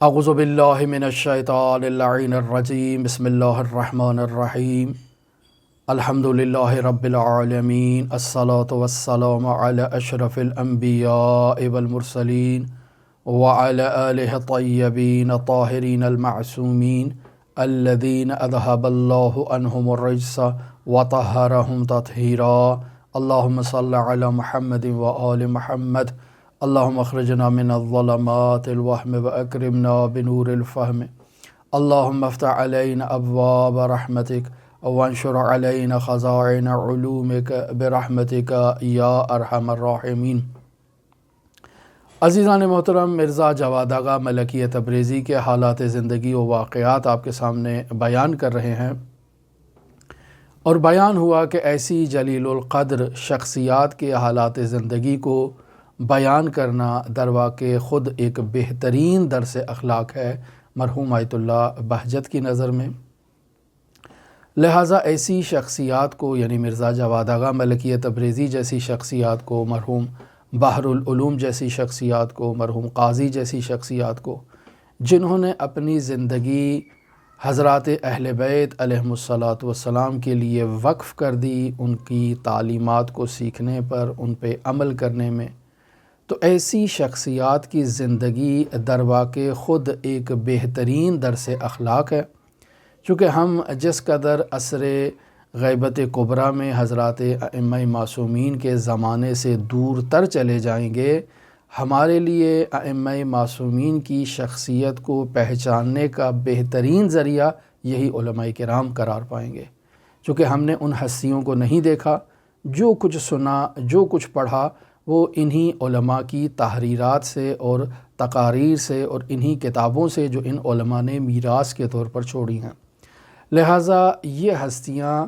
اعوذ باللہ من الشیطان اللعین الرجیم بسم اللہ الرحمن الرحیم الحمد للہ رب العالمین الصلاة والسلام علی اشرف الانبیاء والمرسلین وعلی آلہ الطیبین الطاہرین المعصومین الذین اذہب اللہ عنہم الرجس وطہرہم تطہیرا اللہم صلی علی محمد وآل محمد اللہم اخرجنا من الظلمات الوہم واکرمنا بنور الفہم اللہم افتح علینا ابواب رحمتک وانشر علینا خزائن علومک برحمتک یا ارحم الراحمین۔ عزیزان محترم، مرزا جواد آغا ملکی تبریزی کے حالات زندگی و واقعات آپ کے سامنے بیان کر رہے ہیں، اور بیان ہوا کہ ایسی جلیل القدر شخصیات کے حالات زندگی کو بیان کرنا درواقع خود ایک بہترین درس اخلاق ہے مرحوم آیت اللہ بہجت کی نظر میں۔ لہٰذا ایسی شخصیات کو، یعنی مرزا جواد آغا ملکی تبریزی جیسی شخصیات کو، مرحوم بحر العلوم جیسی شخصیات کو، مرحوم قاضی جیسی شخصیات کو، جنہوں نے اپنی زندگی حضرات اہل بیت علیہم الصلاۃ والسلام کے لیے وقف کر دی، ان کی تعلیمات کو سیکھنے پر، ان پہ عمل کرنے میں، تو ایسی شخصیات کی زندگی درواقع خود ایک بہترین درس اخلاق ہے۔ چونکہ ہم جس قدر عصر غیبت کبریٰ میں حضرات ائمہ معصومین کے زمانے سے دور تر چلے جائیں گے، ہمارے لیے ائمہ معصومین کی شخصیت کو پہچاننے کا بہترین ذریعہ یہی علماء کرام قرار پائیں گے۔ چونکہ ہم نے ان ہستیوں کو نہیں دیکھا، جو کچھ سنا، جو کچھ پڑھا، وہ انہی علماء کی تحریرات سے اور تقاریر سے اور انہی کتابوں سے جو ان علماء نے میراث کے طور پر چھوڑی ہیں۔ لہٰذا یہ ہستیاں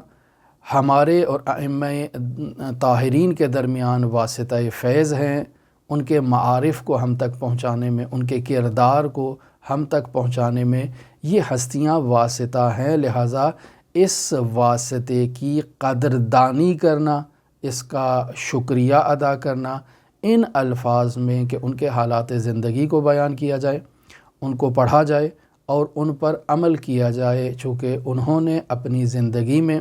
ہمارے اور ائمہ طاہرین کے درمیان واسطہ فیض ہیں، ان کے معارف کو ہم تک پہنچانے میں، ان کے کردار کو ہم تک پہنچانے میں یہ ہستیاں واسطہ ہیں۔ لہٰذا اس واسطے کی قدردانی کرنا، اس کا شکریہ ادا کرنا ان الفاظ میں کہ ان کے حالات زندگی کو بیان کیا جائے، ان کو پڑھا جائے اور ان پر عمل کیا جائے، چونکہ انہوں نے اپنی زندگی میں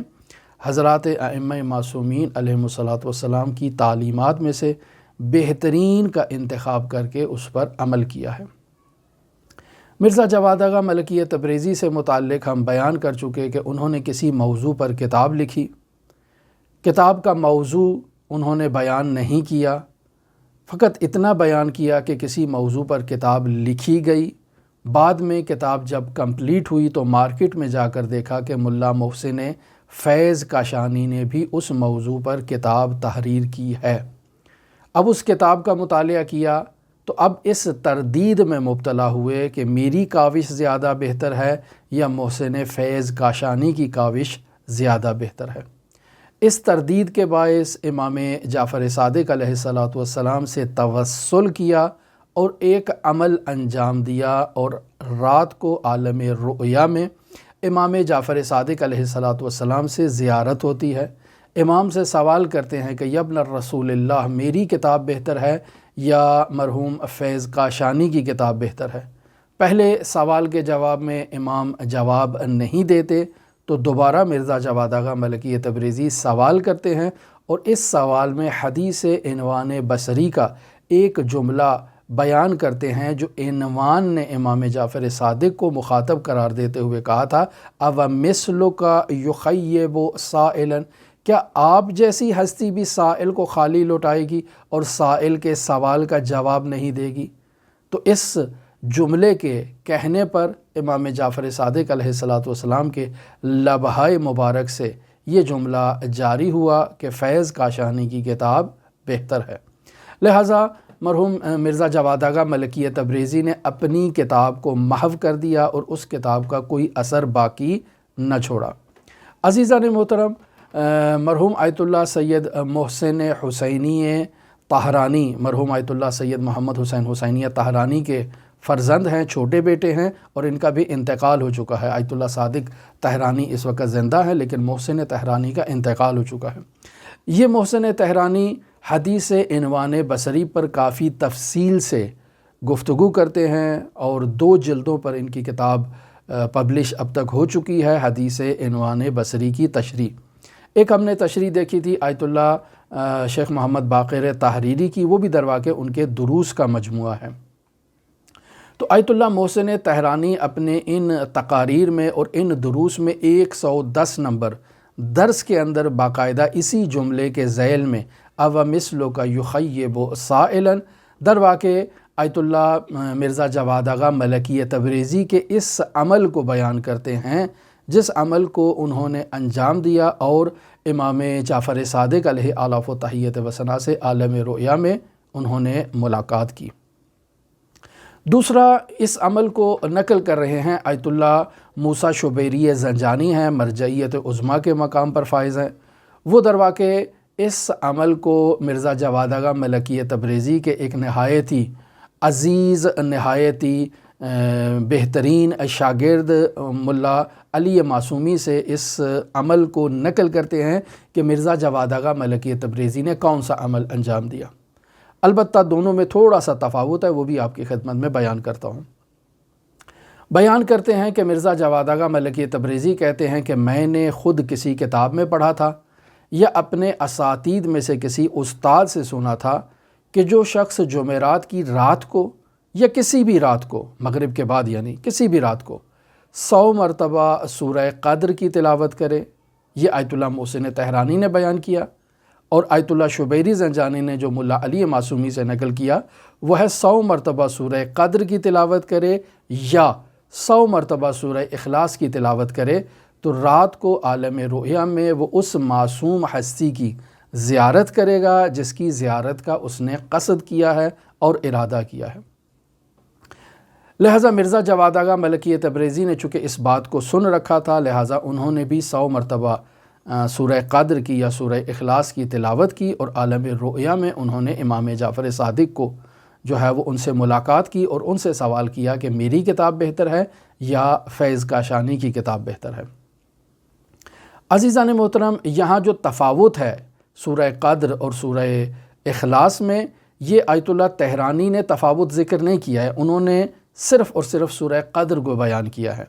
حضرات ائمہ معصومین علیہم الصلاۃ والسلام کی تعلیمات میں سے بہترین کا انتخاب کر کے اس پر عمل کیا ہے۔ مرزا جواد آغا ملکی تبریزی سے متعلق ہم بیان کر چکے کہ انہوں نے کسی موضوع پر کتاب لکھی، کتاب کا موضوع انہوں نے بیان نہیں کیا، فقط اتنا بیان کیا کہ کسی موضوع پر کتاب لکھی گئی۔ بعد میں کتاب جب کمپلیٹ ہوئی تو مارکیٹ میں جا کر دیکھا کہ ملا محسن فیض کاشانی نے بھی اس موضوع پر کتاب تحریر کی ہے۔ اب اس کتاب کا مطالعہ کیا تو اب اس تردید میں مبتلا ہوئے کہ میری کاوش زیادہ بہتر ہے یا محسن فیض کاشانی کی کاوش زیادہ بہتر ہے۔ اس تردید کے باعث امام جعفر صادق علیہ السلام سے توسل کیا اور ایک عمل انجام دیا، اور رات کو عالم رؤیا میں امام جعفر صادق علیہ السلام سے زیارت ہوتی ہے۔ امام سے سوال کرتے ہیں کہ یا ابن رسول اللہ، میری کتاب بہتر ہے یا مرحوم فیض کاشانی کی کتاب بہتر ہے؟ پہلے سوال کے جواب میں امام جواب نہیں دیتے تو دوبارہ مرزا جواد آغا ملکی تبریزی سوال کرتے ہیں، اور اس سوال میں حدیث عنوان بصری کا ایک جملہ بیان کرتے ہیں جو عنوان نے امام جعفر صادق کو مخاطب قرار دیتے ہوئے کہا تھا، اَوَمِثْلُکَ یُخَیِّبُ سَائِلًا، کیا آپ جیسی ہستی بھی سائل کو خالی لوٹائے گی اور سائل کے سوال کا جواب نہیں دے گی؟ تو اس جملے کے کہنے پر امام جعفر صادق علیہ السلام کے لبہائے مبارک سے یہ جملہ جاری ہوا کہ فیض کاشانی کی کتاب بہتر ہے۔ لہٰذا مرحوم مرزا جواد آغا ملکی تبریزی نے اپنی کتاب کو محو کر دیا اور اس کتاب کا کوئی اثر باقی نہ چھوڑا۔ عزیزان محترم، مرحوم آیت اللہ سید محسن حسینی طہرانی، مرحوم آیت اللہ سید محمد حسین حسینی طہرانی کے فرزند ہیں، چھوٹے بیٹے ہیں، اور ان کا بھی انتقال ہو چکا ہے۔ آیت اللہ صادق طہرانی اس وقت زندہ ہے، لیکن محسن طہرانی کا انتقال ہو چکا ہے۔ یہ محسن طہرانی حدیث عنوان بصری پر کافی تفصیل سے گفتگو کرتے ہیں، اور 2 جلدوں پر ان کی کتاب پبلش اب تک ہو چکی ہے، حدیث عنوان بصری کی تشریح۔ ایک ہم نے تشریح دیکھی تھی آیت اللہ شیخ محمد باقر تحریری کی، وہ بھی درواقع ان کے دروس کا مجموعہ ہے۔ تو آیت اللہ محسن تہرانی اپنے ان تقاریر میں اور ان دروس میں 110 نمبر درس کے اندر باقاعدہ اسی جملے کے ذیل میں او مثلک یخیب سائلا، درواقع آیت اللہ مرزا جواد آغا ملکی تبریزی کے اس عمل کو بیان کرتے ہیں جس عمل کو انہوں نے انجام دیا، اور امام جعفر صادق علیہ آلاف و تحیت و ثنا سے عالم رؤیا میں انہوں نے ملاقات کی۔ دوسرا، اس عمل کو نقل کر رہے ہیں آیت اللہ موسیٰ شبیری زنجانی ہیں، مرجعیت عظمیٰ کے مقام پر فائز ہیں۔ وہ درواقع اس عمل کو مرزا جواد آغا ملکی تبریزی کے ایک نہایتی عزیز، نہایتی بہترین شاگرد ملا علی معصومی سے اس عمل کو نقل کرتے ہیں کہ مرزا جواد آغا ملکی تبریزی نے کون سا عمل انجام دیا۔ البتہ دونوں میں تھوڑا سا تفاوت ہے، وہ بھی آپ کی خدمت میں بیان کرتا ہوں۔ بیان کرتے ہیں کہ مرزا جواد آغا ملکی تبریزی کہتے ہیں کہ میں نے خود کسی کتاب میں پڑھا تھا یا اپنے اساتید میں سے کسی استاد سے سنا تھا کہ جو شخص جمعرات کی رات کو یا کسی بھی رات کو، مغرب کے بعد یعنی کسی بھی رات کو 100 مرتبہ سورہ قدر کی تلاوت کرے، یہ آیت اللہ محسن تہرانی نے بیان کیا، اور آیت اللہ شبیری زنجانی نے جو ملا علی معصومی سے نقل کیا وہ ہے 100 مرتبہ سورہ قدر کی تلاوت کرے یا 100 مرتبہ سورہ اخلاص کی تلاوت کرے تو رات کو عالم رؤیا میں وہ اس معصوم ہستی کی زیارت کرے گا جس کی زیارت کا اس نے قصد کیا ہے اور ارادہ کیا ہے۔ لہٰذا مرزا جواد آغا ملکی تبریزی نے چونکہ اس بات کو سن رکھا تھا، لہٰذا انہوں نے بھی 100 مرتبہ سورہ قدر کی یا سورہ اخلاص کی تلاوت کی، اور عالم رؤیا میں انہوں نے امام جعفر صادق کو جو ہے وہ ان سے ملاقات کی اور ان سے سوال کیا کہ میری کتاب بہتر ہے یا فیض کاشانی کی کتاب بہتر ہے۔ عزیزان محترم، یہاں جو تفاوت ہے سورہ قدر اور سورہ اخلاص میں، یہ آیت اللہ تہرانی نے تفاوت ذکر نہیں کیا ہے، انہوں نے صرف اور صرف سورہ قدر کو بیان کیا ہے،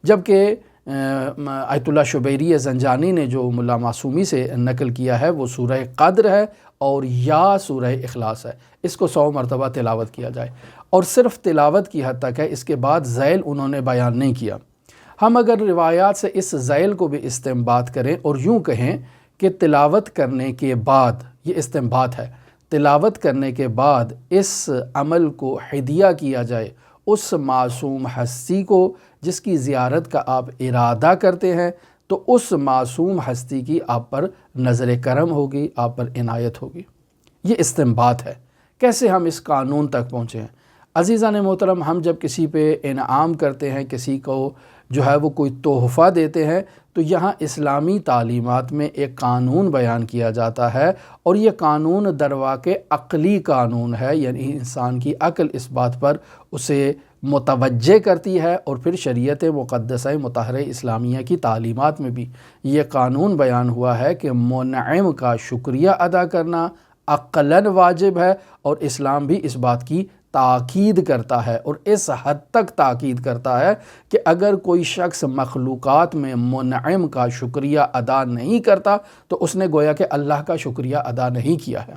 جبکہ آیت اللہ شبیری زنجانی نے جو ملا معصومی سے نقل کیا ہے وہ سورہ قدر ہے اور یا سورہ اخلاص ہے، اس کو 100 مرتبہ تلاوت کیا جائے، اور صرف تلاوت کی حد تک ہے، اس کے بعد ذیل انہوں نے بیان نہیں کیا۔ ہم اگر روایات سے اس ذیل کو بھی استنباط کریں اور یوں کہیں کہ تلاوت کرنے کے بعد، یہ استنباط ہے، تلاوت کرنے کے بعد اس عمل کو ہدیہ کیا جائے اس معصوم ہستی کو جس کی زیارت کا آپ ارادہ کرتے ہیں، تو اس معصوم ہستی کی آپ پر نظر کرم ہوگی، آپ پر عنایت ہوگی۔ یہ استنباط ہے۔ کیسے ہم اس قانون تک پہنچے ہیں؟ عزیزان محترم، ہم جب کسی پہ انعام کرتے ہیں، کسی کو جو ہے وہ کوئی تحفہ دیتے ہیں، تو یہاں اسلامی تعلیمات میں ایک قانون بیان کیا جاتا ہے، اور یہ قانون درواقع عقلی قانون ہے، یعنی انسان کی عقل اس بات پر اسے متوجہ کرتی ہے، اور پھر شریعت مقدسہ مطہرہ اسلامیہ کی تعلیمات میں بھی یہ قانون بیان ہوا ہے کہ منعم کا شکریہ ادا کرنا عقلاً واجب ہے، اور اسلام بھی اس بات کی تاکید کرتا ہے، اور اس حد تک تاکید کرتا ہے کہ اگر کوئی شخص مخلوقات میں منعم کا شکریہ ادا نہیں کرتا تو اس نے گویا کہ اللہ کا شکریہ ادا نہیں کیا ہے۔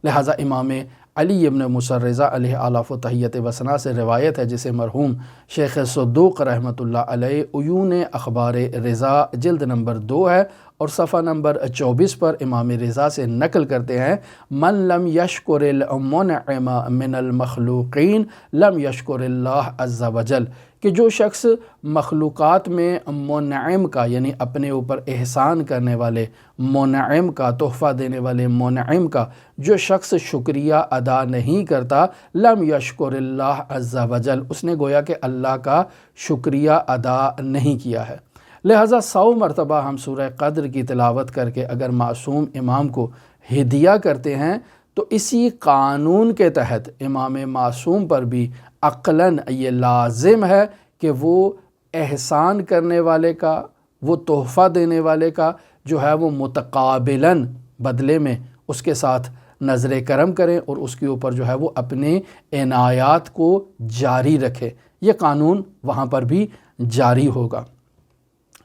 لہٰذا امام علی ابن موسیٰ رضا علیہ آلاف و تحیت و ثنا سے روایت ہے، جسے مرحوم شیخ صدوق رحمۃ اللہ علیہ عیون اخبار رضا جلد نمبر 2 ہے اور صفحہ نمبر 24 پر امام رضا سے نقل کرتے ہیں، من لم یشکر المنعم من المخلوقین لم یشکر اللہ عز وجل، کہ جو شخص مخلوقات میں منعم کا یعنی اپنے اوپر احسان کرنے والے منعم کا، تحفہ دینے والے منعم کا جو شخص شکریہ ادا نہیں کرتا، لم یشکر اللہ عز وجل، اس نے گویا کہ اللہ کا شکریہ ادا نہیں کیا ہے۔ لہٰذا 100 مرتبہ ہم سورہ قدر کی تلاوت کر کے اگر معصوم امام کو ہدیہ کرتے ہیں تو اسی قانون کے تحت امام معصوم پر بھی عقلاً یہ لازم ہے کہ وہ احسان کرنے والے کا، وہ تحفہ دینے والے کا جو ہے وہ متقابلاً بدلے میں اس کے ساتھ نظر کرم کریں اور اس کے اوپر جو ہے وہ اپنے عنایات کو جاری رکھے۔ یہ قانون وہاں پر بھی جاری ہوگا۔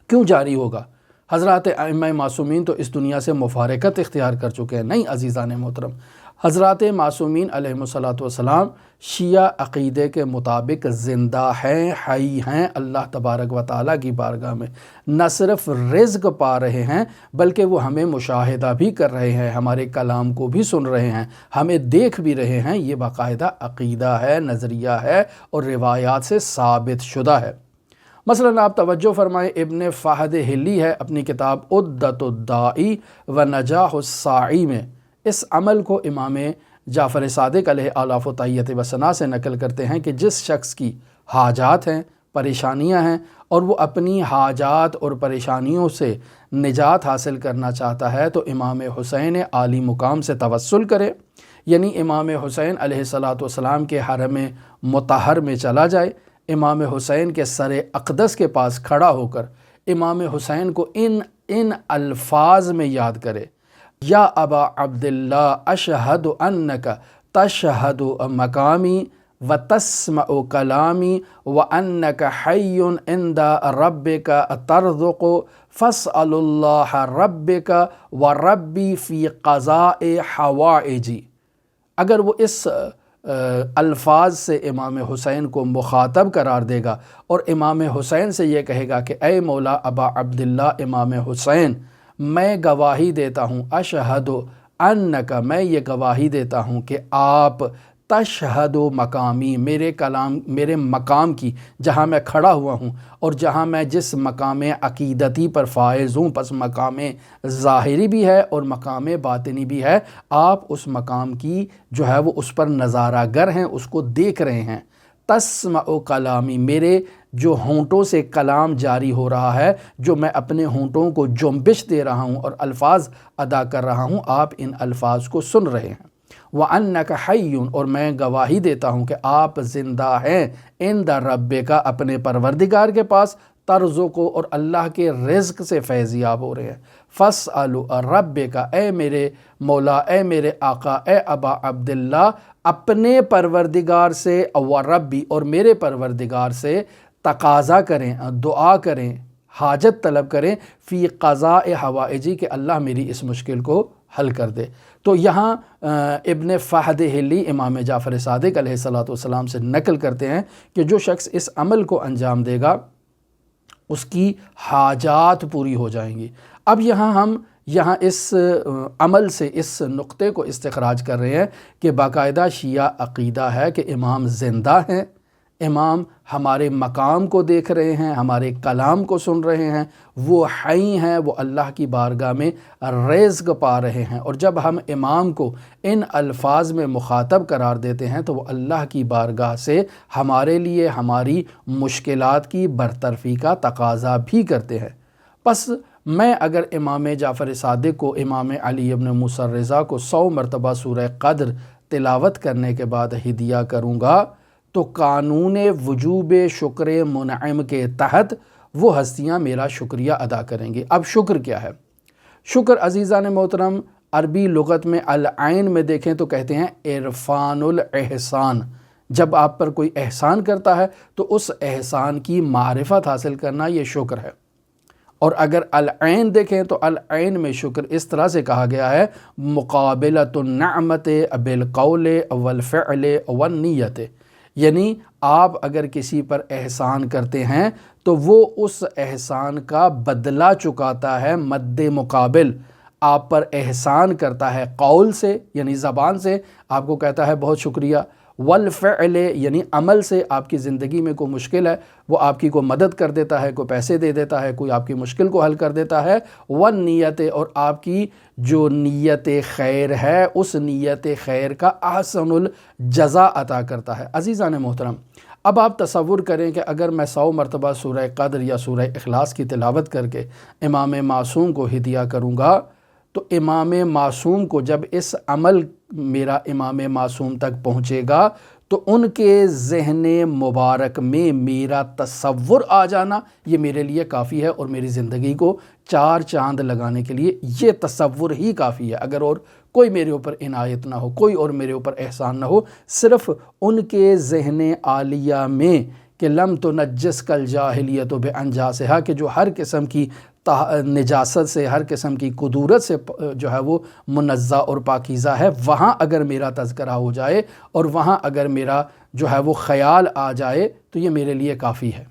کیوں جاری ہوگا؟ حضرات ائمہ معصومین تو اس دنیا سے مفارقت اختیار کر چکے ہیں۔ نہیں عزیزان محترم، حضرات معصومین علیہم الصلاۃ والسلام شیعہ عقیدے کے مطابق زندہ ہیں، حی ہیں اللہ تبارک و تعالیٰ کی بارگاہ میں۔ نہ صرف رزق پا رہے ہیں بلکہ وہ ہمیں مشاہدہ بھی کر رہے ہیں، ہمارے کلام کو بھی سن رہے ہیں، ہمیں دیکھ بھی رہے ہیں۔ یہ باقاعدہ عقیدہ ہے، نظریہ ہے اور روایات سے ثابت شدہ ہے۔ مثلا آپ توجہ فرمائیں، ابن فہد حلی ہے اپنی کتاب عدۃ الداعی و نجاح الساعی میں اس عمل کو امام جعفر صادق علیہ آلاف و تحیت و ثنا سے نقل کرتے ہیں کہ جس شخص کی حاجات ہیں، پریشانیاں ہیں اور وہ اپنی حاجات اور پریشانیوں سے نجات حاصل کرنا چاہتا ہے تو امام حسین عالی مقام سے توسل کرے، یعنی امام حسین علیہ الصلاۃ والسلام کے حرم مطہر میں چلا جائے، امام حسین کے سر اقدس کے پاس کھڑا ہو کر امام حسین کو ان الفاظ میں یاد کرے، یا ابا عبداللہ اشہد انک تشہد مقامی و تسمع کلامی و انک حی عند ربک ترزق فاسأل اللہ ربک و ربی فی قضاء حوائجی۔ اگر وہ اس الفاظ سے امام حسین کو مخاطب قرار دے گا اور امام حسین سے یہ کہے گا کہ اے مولا ابا عبداللہ امام حسین، میں گواہی دیتا ہوں، اشہد انک، میں یہ گواہی دیتا ہوں کہ آپ تشہد مقامی، میرے مقام کی، جہاں میں کھڑا ہوا ہوں اور جہاں میں جس مقام عقیدتی پر فائز ہوں، پس مقام ظاہری بھی ہے اور مقام باطنی بھی ہے، آپ اس مقام کی جو ہے وہ اس پر نظارہ گر ہیں، اس کو دیکھ رہے ہیں۔ تسمع کلامی، میرے جو ہونٹوں سے کلام جاری ہو رہا ہے، جو میں اپنے ہونٹوں کو جنبش دے رہا ہوں اور الفاظ ادا کر رہا ہوں، آپ ان الفاظ کو سن رہے ہیں۔ وَأَنَّكَ حَيٌّ، اور میں گواہی دیتا ہوں کہ آپ زندہ ہیں، عند ربک، اپنے پروردگار کے پاس، ترزق کو، اور اللہ کے رزق سے فیضیاب ہو رہے ہیں۔ فَاسْأَلُ رَبِّكَ، اے میرے مولا، اے میرے آقا، اے ابا عبداللہ، اپنے پروردگار سے، وَرَبِّ، اور میرے پروردگار سے تقاضا کریں، دعا کریں، حاجت طلب کریں، فی قضاء حوائجی، کہ اللہ میری اس مشکل کو حل کر دے۔ تو یہاں ابن فہد حلی امام جعفر صادق علیہ الصلاۃ والسلام سے نقل کرتے ہیں کہ جو شخص اس عمل کو انجام دے گا اس کی حاجات پوری ہو جائیں گی۔ اب ہم اس عمل سے اس نقطے کو استخراج کر رہے ہیں کہ باقاعدہ شیعہ عقیدہ ہے کہ امام زندہ ہیں، امام ہمارے مقام کو دیکھ رہے ہیں، ہمارے کلام کو سن رہے ہیں، وہ حی ہیں، وہ اللہ کی بارگاہ میں رزق پا رہے ہیں، اور جب ہم امام کو ان الفاظ میں مخاطب قرار دیتے ہیں تو وہ اللہ کی بارگاہ سے ہمارے لیے ہماری مشکلات کی برطرفی کا تقاضا بھی کرتے ہیں۔ پس میں اگر امام جعفر صادق کو، امام علی ابن موسیٰ الرضا کو 100 مرتبہ سورہ قدر تلاوت کرنے کے بعد ہدیہ کروں گا تو قانون وجوب شکر منعم کے تحت وہ ہستیاں میرا شکریہ ادا کریں گی۔ اب شکر کیا ہے؟ شکر عزیزان محترم عربی لغت میں العین میں دیکھیں تو کہتے ہیں عرفان الاحسان۔ جب آپ پر کوئی احسان کرتا ہے تو اس احسان کی معرفت حاصل کرنا یہ شکر ہے۔ اور اگر العین دیکھیں تو العین میں شکر اس طرح سے کہا گیا ہے، مقابلۃ النعمت بالقول والفعل والنیت، یعنی آپ اگر کسی پر احسان کرتے ہیں تو وہ اس احسان کا بدلہ چکاتا ہے، مد مقابل آپ پر احسان کرتا ہے قول سے، یعنی زبان سے آپ کو کہتا ہے بہت شکریہ، والفعل یعنی عمل سے، آپ کی زندگی میں کوئی مشکل ہے وہ آپ کی کوئی مدد کر دیتا ہے، کوئی پیسے دے دیتا ہے، کوئی آپ کی مشکل کو حل کر دیتا ہے، والنیت، اور آپ کی جو نیت خیر ہے اس نیت خیر کا احسن الجزا عطا کرتا ہے۔ عزیزان محترم، اب آپ تصور کریں کہ اگر میں 100 مرتبہ سورہ قدر یا سورہ اخلاص کی تلاوت کر کے امام معصوم کو ہدیہ کروں گا تو امام معصوم کو جب اس عمل میرا امام معصوم تک پہنچے گا تو ان کے ذہن مبارک میں میرا تصور آ جانا یہ میرے لیے کافی ہے، اور میری زندگی کو 4 چاند لگانے کے لیے یہ تصور ہی کافی ہے۔ اگر اور کوئی میرے اوپر عنایت نہ ہو، کوئی اور میرے اوپر احسان نہ ہو، صرف ان کے ذہن عالیہ میں کہ لم تنجس کل جاہلیت بانجاسہا، کہ جو ہر قسم کی نجاست سے، ہر قسم کی قدورت سے جو ہے وہ منزہ اور پاکیزہ ہے، وہاں اگر میرا تذکرہ ہو جائے اور وہاں اگر میرا جو ہے وہ خیال آ جائے تو یہ میرے لیے کافی ہے۔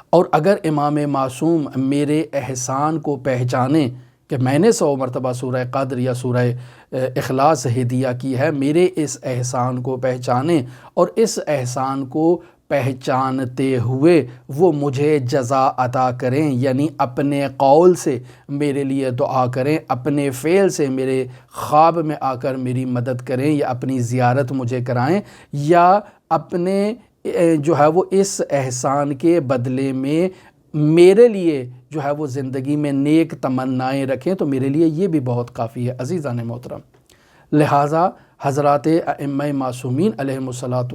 اور اگر امام معصوم میرے احسان کو پہچانے کہ میں نے 100 مرتبہ سورہ قدر یا سورہ اخلاص ہدیہ کی ہے، میرے اس احسان کو پہچانے اور اس احسان کو پہچانتے ہوئے وہ مجھے جزا عطا کریں، یعنی اپنے قول سے میرے لیے دعا کریں، اپنے فعل سے میرے خواب میں آ کر میری مدد کریں، یا اپنی زیارت مجھے کرائیں، یا اپنے جو ہے وہ اس احسان کے بدلے میں میرے لیے جو ہے وہ زندگی میں نیک تمنائیں رکھیں، تو میرے لیے یہ بھی بہت کافی ہے۔ عزیزان محترم، لہٰذا حضرات ائمہ معصومین علیہم الصلاۃ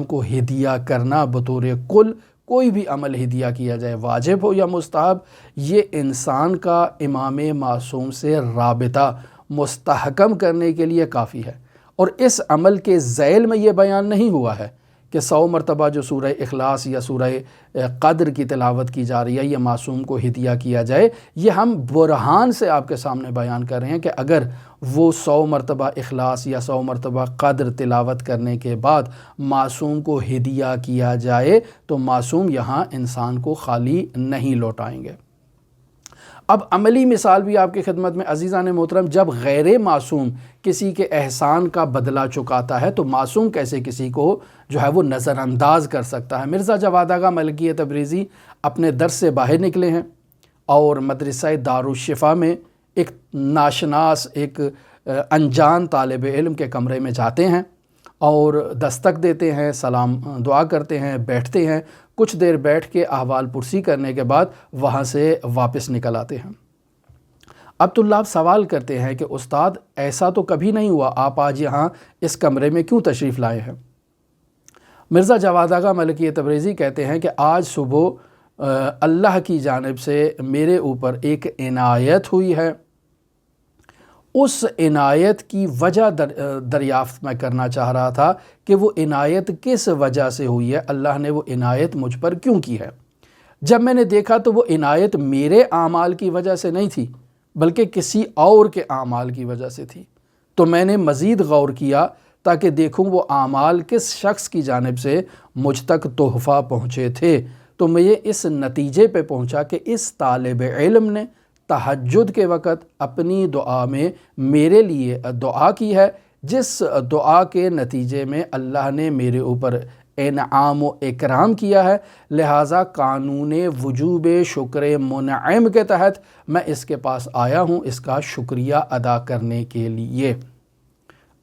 کو ہدیہ کرنا بطور کل، کوئی بھی عمل ہدیہ کیا جائے، واجب ہو یا مستحب، یہ انسان کا امام معصوم سے رابطہ مستحکم کرنے کے لیے کافی ہے۔ اور اس عمل کے ذیل میں یہ بیان نہیں ہوا ہے کہ 100 مرتبہ جو سورہ اخلاص یا سورہ قدر کی تلاوت کی جا رہی ہے یہ معصوم کو ہدیہ کیا جائے، یہ ہم برہان سے آپ کے سامنے بیان کر رہے ہیں کہ اگر وہ 100 مرتبہ اخلاص یا 100 مرتبہ قدر تلاوت کرنے کے بعد معصوم کو ہدیہ کیا جائے تو معصوم یہاں انسان کو خالی نہیں لوٹائیں گے۔ اب عملی مثال بھی آپ کی خدمت میں عزیزان محترم، جب غیر معصوم کسی کے احسان کا بدلہ چکاتا ہے تو معصوم کیسے کسی کو جو ہے وہ نظر انداز کر سکتا ہے۔ مرزا جواد آغا ملکی تبریزی اپنے درس سے باہر نکلے ہیں اور مدرسہ دارالشفا میں ایک ناشناس، ایک انجان طالب علم کے کمرے میں جاتے ہیں اور دستک دیتے ہیں، سلام دعا کرتے ہیں، بیٹھتے ہیں، کچھ دیر بیٹھ کے احوال پرسی کرنے کے بعد وہاں سے واپس نکل آتے ہیں۔ اب طلاب سوال کرتے ہیں کہ استاد ایسا تو کبھی نہیں ہوا، آپ آج یہاں اس کمرے میں کیوں تشریف لائے ہیں؟ مرزا جواد آغا ملکی تبریزی کہتے ہیں کہ آج صبح اللہ کی جانب سے میرے اوپر ایک عنایت ہوئی ہے، اس عنایت کی وجہ دریافت میں کرنا چاہ رہا تھا کہ وہ عنایت کس وجہ سے ہوئی ہے، اللہ نے وہ عنایت مجھ پر کیوں کی ہے۔ جب میں نے دیکھا تو وہ عنایت میرے اعمال کی وجہ سے نہیں تھی بلکہ کسی اور کے اعمال کی وجہ سے تھی، تو میں نے مزید غور کیا تاکہ دیکھوں وہ اعمال کس شخص کی جانب سے مجھ تک تحفہ پہنچے تھے، تو میں اس نتیجے پہ پہنچا کہ اس طالب علم نے تہجد کے وقت اپنی دعا میں میرے لیے دعا کی ہے، جس دعا کے نتیجے میں اللہ نے میرے اوپر انعام و اکرام کیا ہے، لہٰذا قانون وجوب شکر منعم کے تحت میں اس کے پاس آیا ہوں اس کا شکریہ ادا کرنے کے لیے۔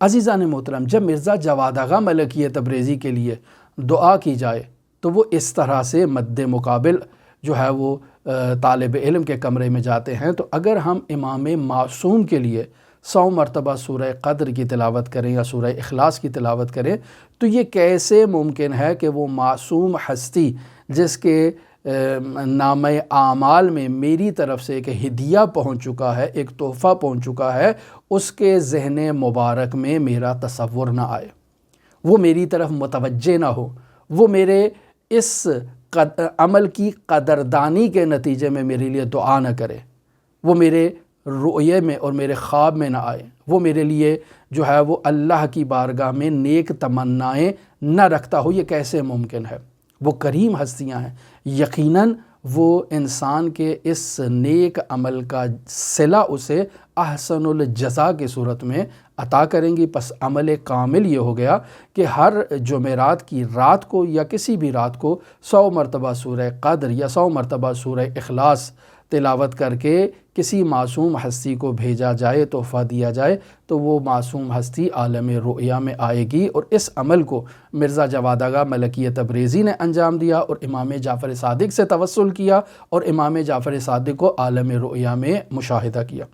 عزیزان محترم، جب مرزا جواد آغا ملکی تبریزی کے لیے دعا کی جائے تو وہ اس طرح سے مد مقابل جو ہے وہ طالب علم کے کمرے میں جاتے ہیں، تو اگر ہم امام معصوم کے لیے 100 مرتبہ سورہ قدر کی تلاوت کریں یا سورہ اخلاص کی تلاوت کریں تو یہ کیسے ممکن ہے کہ وہ معصوم ہستی جس کے نامہ اعمال میں میری طرف سے ایک ہدیہ پہنچ چکا ہے، ایک تحفہ پہنچ چکا ہے، اس کے ذہن مبارک میں میرا تصور نہ آئے، وہ میری طرف متوجہ نہ ہو، وہ میرے اس عمل کی قدردانی کے نتیجے میں میرے لیے دعا نہ کرے، وہ میرے رؤیے میں اور میرے خواب میں نہ آئے، وہ میرے لیے جو ہے وہ اللہ کی بارگاہ میں نیک تمنائیں نہ رکھتا ہو، یہ کیسے ممکن ہے؟ وہ کریم ہستیاں ہیں، یقیناً وہ انسان کے اس نیک عمل کا صلہ اسے احسن الجزا کی صورت میں عطا کریں گی۔ پس عمل کامل یہ ہو گیا کہ ہر جمعرات کی رات کو یا کسی بھی رات کو 100 مرتبہ سورہ قدر یا 100 مرتبہ سورہ اخلاص تلاوت کر کے کسی معصوم ہستی کو بھیجا جائے، تحفہ دیا جائے، تو وہ معصوم ہستی عالم رؤیا میں آئے گی، اور اس عمل کو مرزا جواد آغا ملکی تبریزی نے انجام دیا اور امام جعفر صادق سے توسل کیا اور امام جعفر صادق کو عالم رؤیا میں مشاہدہ کیا۔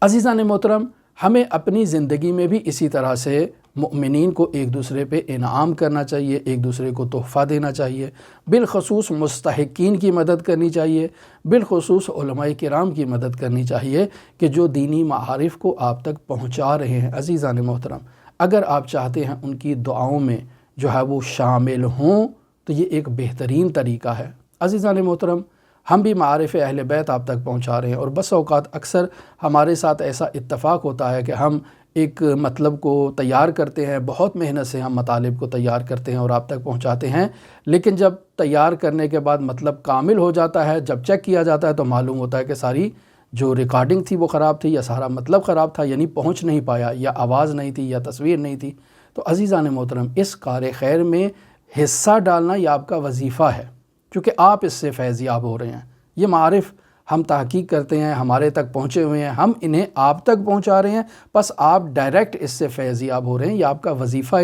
عزیزان محترم، ہمیں اپنی زندگی میں بھی اسی طرح سے مؤمنین کو ایک دوسرے پہ انعام کرنا چاہیے، ایک دوسرے کو تحفہ دینا چاہیے، بالخصوص مستحقین کی مدد کرنی چاہیے، بالخصوص علماء کرام کی مدد کرنی چاہیے کہ جو دینی معارف کو آپ تک پہنچا رہے ہیں۔ عزیزان محترم، اگر آپ چاہتے ہیں ان کی دعاؤں میں جو ہے وہ شامل ہوں تو یہ ایک بہترین طریقہ ہے۔ عزیزان محترم، ہم بھی معارف اہل بیت آپ تک پہنچا رہے ہیں، اور بس اوقات اکثر ہمارے ساتھ ایسا اتفاق ہوتا ہے کہ ہم ایک مطلب کو تیار کرتے ہیں، بہت محنت سے ہم مطالب کو تیار کرتے ہیں اور آپ تک پہنچاتے ہیں، لیکن جب تیار کرنے کے بعد مطلب کامل ہو جاتا ہے، جب چیک کیا جاتا ہے تو معلوم ہوتا ہے کہ ساری جو ریکارڈنگ تھی وہ خراب تھی، یا سارا مطلب خراب تھا، یعنی پہنچ نہیں پایا، یا آواز نہیں تھی، یا تصویر نہیں تھی۔ تو عزیزان محترم، اس کار خیر میں حصہ ڈالنا یہ آپ کا وظیفہ ہے، کیونکہ آپ اس سے فیض یاب ہو رہے ہیں۔ یہ معارف ہم تحقیق کرتے ہیں، ہمارے تک پہنچے ہوئے ہیں، ہم انہیں آپ تک پہنچا رہے ہیں، بس آپ ڈائریکٹ اس سے فیض یاب ہو رہے ہیں۔ یہ آپ کا وظیفہ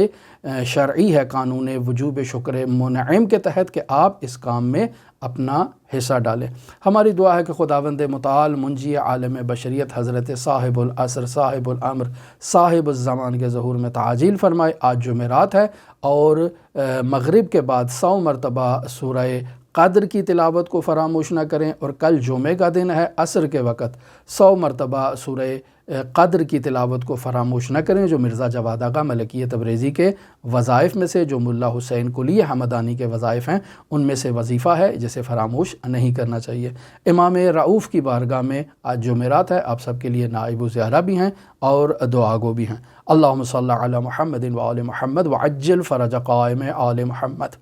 شرعی ہے، قانون وجوب شکر منعم کے تحت، کہ آپ اس کام میں اپنا حصہ ڈالیں۔ ہماری دعا ہے کہ خداوند متعال منجی عالم بشریت حضرت صاحب العصر صاحب الامر صاحب الزمان کے ظہور میں تعجیل فرمائے۔ آج جمعرات ہے اور مغرب کے بعد 100 مرتبہ سورہ قدر کی تلاوت کو فراموش نہ کریں، اور کل جمعے کا دن ہے، عصر کے وقت 100 مرتبہ سورہ قدر کی تلاوت کو فراموش نہ کریں، جو مرزا جواد آغا ملکیہ تبریزی کے وظائف میں سے، جو ملا حسین قلی حمدانی کے وظائف ہیں، ان میں سے وظیفہ ہے جسے فراموش نہیں کرنا چاہیے۔ امام رؤوف کی بارگاہ میں آج جمعرات ہے، آپ سب کے لیے نائب و زیارہ بھی ہیں اور دعا گو بھی ہیں۔ اللہم صلی علی محمد و آل محمد وعجل فرج قائم آل محمد۔